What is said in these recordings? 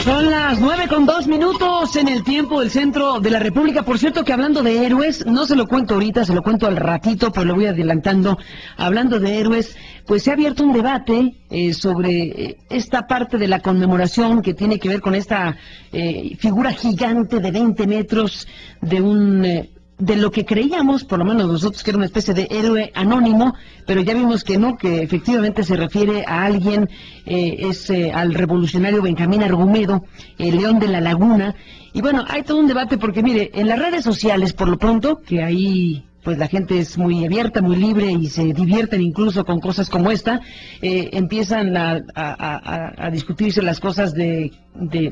Son las 9:02 en el tiempo del centro de la República. Por cierto que hablando de héroes, no se lo cuento ahorita, se lo cuento al ratito, pero lo voy adelantando. Hablando de héroes, pues se ha abierto un debate sobre esta parte de la conmemoración que tiene que ver con esta figura gigante de 20 metros de lo que creíamos, por lo menos nosotros, que era una especie de héroe anónimo, pero ya vimos que no, que efectivamente se refiere a alguien, al revolucionario Benjamín Argumedo, el León de la Laguna. Y bueno, hay todo un debate porque, mire, en las redes sociales, por lo pronto, que ahí pues la gente es muy abierta, muy libre y se divierten incluso con cosas como esta, empiezan a discutirse las cosas de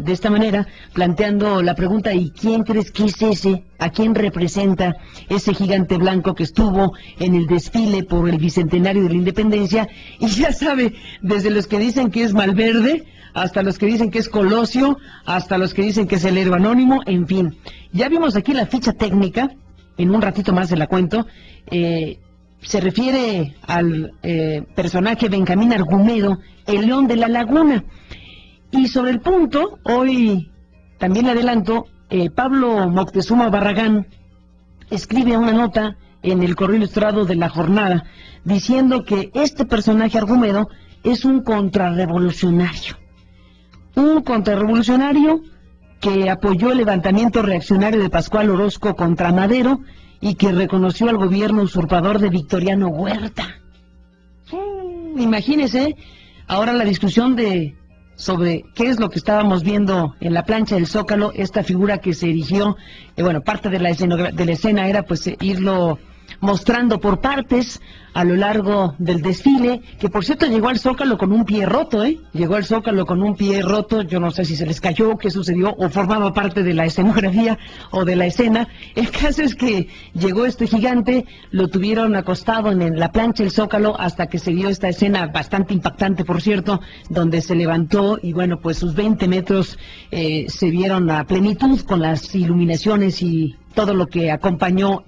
esta manera, planteando la pregunta: ¿y quién crees que es ese? ¿A quién representa ese gigante blanco que estuvo en el desfile por el bicentenario de la independencia? Y ya sabe, desde los que dicen que es Malverde, hasta los que dicen que es Colosio, hasta los que dicen que es el héroe anónimo, en fin. Ya vimos aquí la ficha técnica. En un ratito más se la cuento. Se refiere al personaje Benjamín Argumedo, el León de la Laguna. Y sobre el punto, hoy también le adelanto, Pablo Moctezuma Barragán escribe una nota en el Correo Ilustrado de La Jornada, diciendo que este personaje Argumedo es un contrarrevolucionario. Un contrarrevolucionario que apoyó el levantamiento reaccionario de Pascual Orozco contra Madero y que reconoció al gobierno usurpador de Victoriano Huerta. Imagínese ahora la discusión sobre qué es lo que estábamos viendo en la plancha del Zócalo, esta figura que se erigió. Bueno, parte de la escena era pues irlo mostrando por partes a lo largo del desfile, que por cierto llegó al Zócalo con un pie roto, llegó al Zócalo con un pie roto. Yo no sé si se les cayó, qué sucedió, o formaba parte de la escenografía o de la escena. El caso es que llegó este gigante, lo tuvieron acostado en la plancha del Zócalo hasta que se dio esta escena bastante impactante, por cierto, donde se levantó y bueno, pues sus 20 metros se vieron a plenitud con las iluminaciones y todo lo que acompañó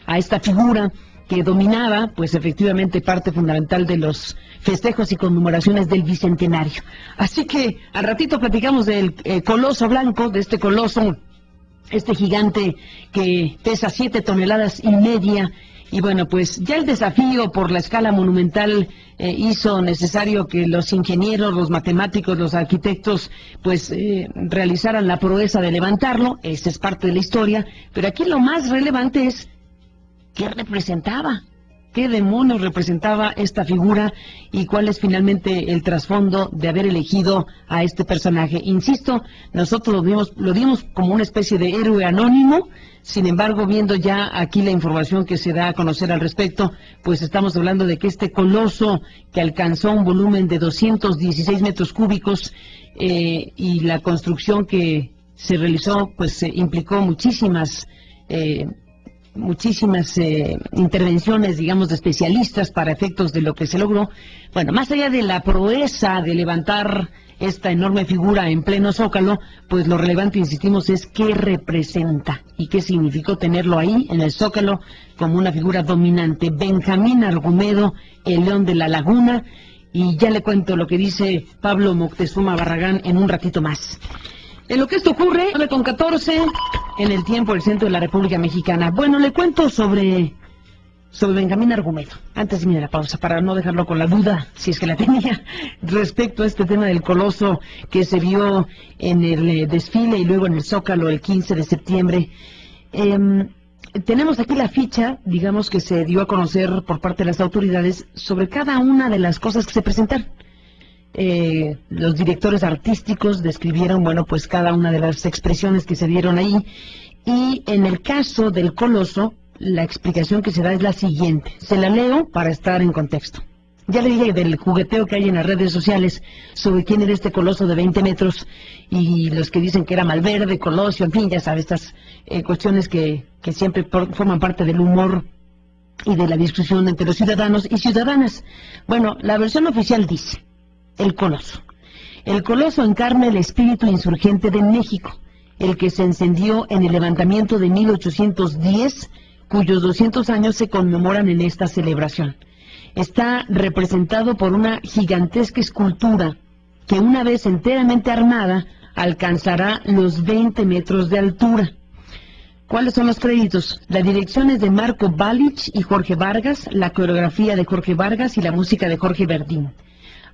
a esta figura que dominaba, pues efectivamente, parte fundamental de los festejos y conmemoraciones del Bicentenario. Así que al ratito platicamos del coloso blanco, de este coloso, este gigante que pesa 7,5 toneladas. Y bueno, pues ya el desafío por la escala monumental hizo necesario que los ingenieros, los matemáticos, los arquitectos, pues realizaran la proeza de levantarlo. Esa es parte de la historia, pero aquí lo más relevante es ¿qué representaba? ¿Qué demonios representaba esta figura? ¿Y cuál es finalmente el trasfondo de haber elegido a este personaje? Insisto, nosotros lo dimos como una especie de héroe anónimo. Sin embargo, viendo ya aquí la información que se da a conocer al respecto, pues estamos hablando de que este coloso que alcanzó un volumen de 216 metros cúbicos y la construcción que se realizó, pues implicó muchísimas intervenciones, digamos, de especialistas para efectos de lo que se logró. Bueno, más allá de la proeza de levantar esta enorme figura en pleno Zócalo, pues lo relevante, insistimos, es qué representa y qué significó tenerlo ahí en el Zócalo como una figura dominante. Benjamín Argumedo, el León de la Laguna, y ya le cuento lo que dice Pablo Moctezuma Barragán en un ratito más. En lo que esto ocurre, 9:14 en el tiempo del centro de la República Mexicana. Bueno, le cuento sobre Benjamín Argumedo, antes de irme a la pausa, para no dejarlo con la duda, si es que la tenía, respecto a este tema del coloso que se vio en el desfile y luego en el Zócalo el 15 de septiembre. Tenemos aquí la ficha, digamos, que se dio a conocer por parte de las autoridades sobre cada una de las cosas que se presentaron. Los directores artísticos describieron, bueno, pues cada una de las expresiones que se dieron ahí, y en el caso del coloso, la explicación que se da es la siguiente. Se la leo para estar en contexto. Ya le dije del jugueteo que hay en las redes sociales sobre quién era este coloso de 20 metros, y los que dicen que era Malverde, Colosio, en fin, ya sabes, estas cuestiones que siempre forman parte del humor y de la discusión entre los ciudadanos y ciudadanas. Bueno, la versión oficial dice: el coloso. El coloso encarna el espíritu insurgente de México, el que se encendió en el levantamiento de 1810, cuyos 200 años se conmemoran en esta celebración. Está representado por una gigantesca escultura que, una vez enteramente armada, alcanzará los 20 metros de altura. ¿Cuáles son los créditos? La dirección es de Marco Balich y Jorge Vargas, la coreografía de Jorge Vargas y la música de Jorge Verdín.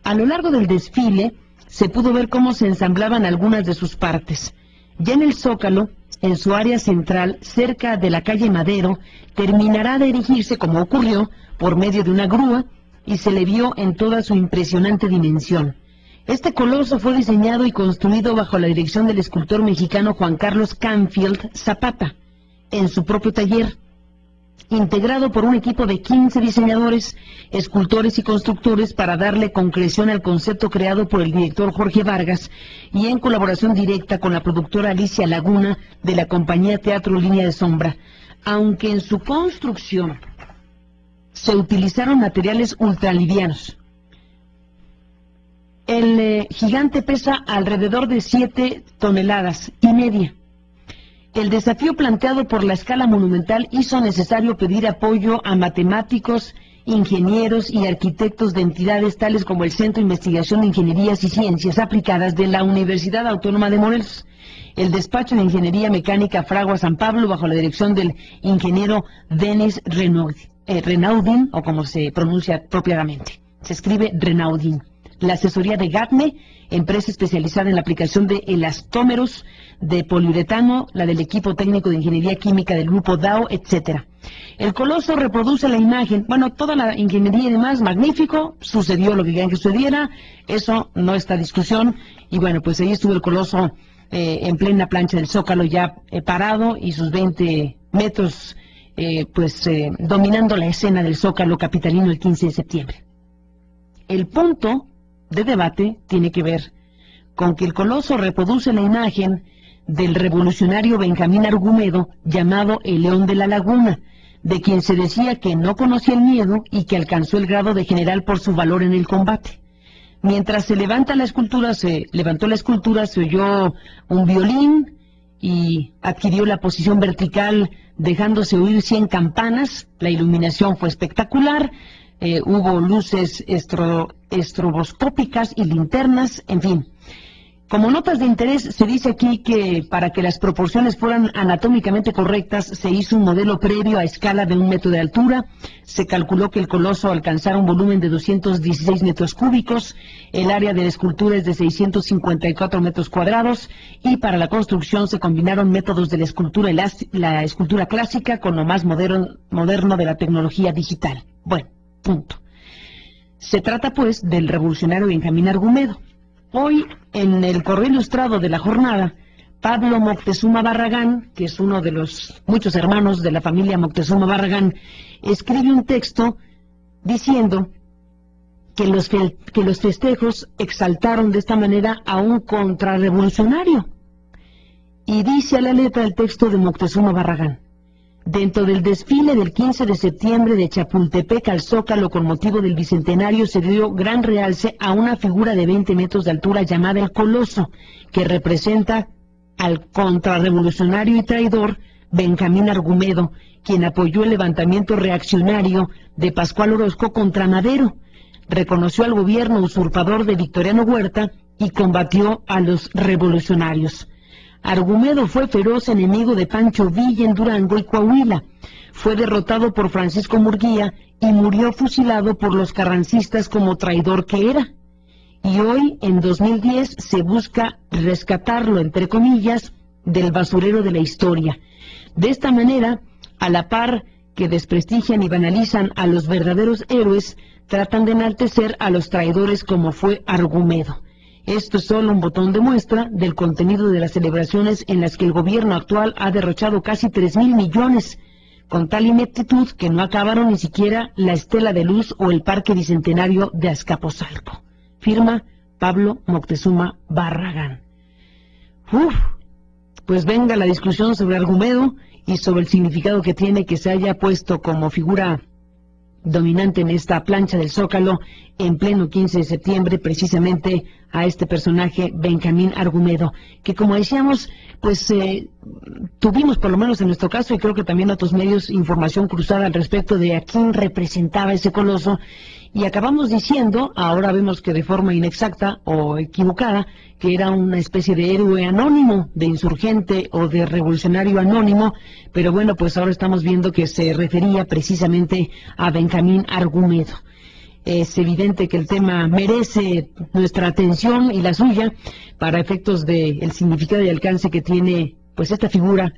A lo largo del desfile se pudo ver cómo se ensamblaban algunas de sus partes. Ya en el Zócalo, en su área central, cerca de la calle Madero, terminará de erigirse, como ocurrió, por medio de una grúa, y se le vio en toda su impresionante dimensión. Este coloso fue diseñado y construido bajo la dirección del escultor mexicano Juan Carlos Canfield Zapata, en su propio taller, integrado por un equipo de 15 diseñadores, escultores y constructores para darle concreción al concepto creado por el director Jorge Vargas y en colaboración directa con la productora Alicia Laguna de la compañía Teatro Línea de Sombra. Aunque en su construcción se utilizaron materiales ultralivianos, el gigante pesa alrededor de 7,5 toneladas. El desafío planteado por la escala monumental hizo necesario pedir apoyo a matemáticos, ingenieros y arquitectos de entidades tales como el Centro de Investigación de Ingenierías y Ciencias Aplicadas de la Universidad Autónoma de Morelos, el Despacho de Ingeniería Mecánica Fragua San Pablo bajo la dirección del ingeniero Denis Renaudin, o como se pronuncia propiamente, se escribe Renaudin. La asesoría de GATME, empresa especializada en la aplicación de elastómeros de poliuretano, la del equipo técnico de ingeniería química del grupo Dow, etcétera. El coloso reproduce la imagen, bueno, toda la ingeniería y demás, magnífico, sucedió lo que querían que sucediera, eso no está en discusión, y bueno, pues ahí estuvo el coloso en plena plancha del Zócalo ya parado, y sus 20 metros dominando la escena del Zócalo capitalino el 15 de septiembre. El punto de debate tiene que ver con que el coloso reproduce la imagen del revolucionario Benjamín Argumedo llamado el León de la Laguna, de quien se decía que no conocía el miedo y que alcanzó el grado de general por su valor en el combate. Mientras se levantó la escultura, se oyó un violín y adquirió la posición vertical dejándose oír 100 campanas, la iluminación fue espectacular, hubo luces estroboscópicas y linternas, en fin. Como notas de interés, se dice aquí que para que las proporciones fueran anatómicamente correctas, se hizo un modelo previo a escala de 1 metro de altura, se calculó que el coloso alcanzara un volumen de 216 metros cúbicos, el área de la escultura es de 654 metros cuadrados, y para la construcción se combinaron métodos de la escultura clásica con lo más moderno de la tecnología digital. Bueno, punto. Se trata pues del revolucionario Benjamín Argumedo. Hoy, en el correo ilustrado de la jornada, Pablo Moctezuma Barragán, que es uno de los muchos hermanos de la familia Moctezuma Barragán, escribe un texto diciendo que los festejos exaltaron de esta manera a un contrarrevolucionario. Y dice a la letra del texto de Moctezuma Barragán: dentro del desfile del 15 de septiembre de Chapultepec al Zócalo con motivo del Bicentenario se dio gran realce a una figura de 20 metros de altura llamada el Coloso, que representa al contrarrevolucionario y traidor Benjamín Argumedo, quien apoyó el levantamiento reaccionario de Pascual Orozco contra Madero, reconoció al gobierno usurpador de Victoriano Huerta y combatió a los revolucionarios. Argumedo fue feroz enemigo de Pancho Villa en Durango y Coahuila. Fue derrotado por Francisco Murguía y murió fusilado por los carrancistas como traidor que era. Y hoy, en 2010, se busca rescatarlo, entre comillas, del basurero de la historia. De esta manera, a la par que desprestigian y banalizan a los verdaderos héroes, tratan de enaltecer a los traidores como fue Argumedo. Esto es solo un botón de muestra del contenido de las celebraciones en las que el gobierno actual ha derrochado casi 3,000 millones, con tal ineptitud que no acabaron ni siquiera la Estela de Luz o el Parque Bicentenario de Azcapotzalco. Firma Pablo Moctezuma Barragán. Pues venga la discusión sobre Argumedo y sobre el significado que tiene que se haya puesto como figura dominante en esta plancha del Zócalo en pleno 15 de septiembre, precisamente a este personaje Benjamín Argumedo, que como decíamos, pues tuvimos por lo menos en nuestro caso, y creo que también otros medios, información cruzada al respecto de a quién representaba ese coloso, y acabamos diciendo, ahora vemos que de forma inexacta o equivocada, que era una especie de héroe anónimo, de insurgente o de revolucionario anónimo, pero bueno, pues ahora estamos viendo que se refería precisamente a Benjamín Argumedo. Es evidente que el tema merece nuestra atención y la suya para efectos del significado y alcance que tiene pues esta figura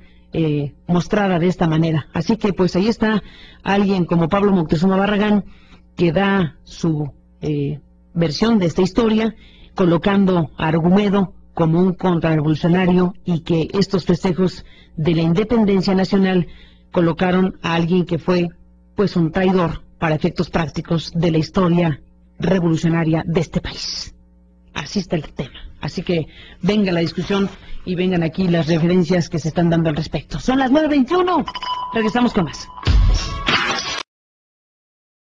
mostrada de esta manera. Así que pues ahí está alguien como Pablo Moctezuma Barragán, que da su versión de esta historia, colocando a Argumedo como un contrarrevolucionario, y que estos festejos de la independencia nacional colocaron a alguien que fue pues un traidor para efectos prácticos de la historia revolucionaria de este país. Así está el tema. Así que venga la discusión y vengan aquí las referencias que se están dando al respecto. Son las 9:21. Regresamos con más.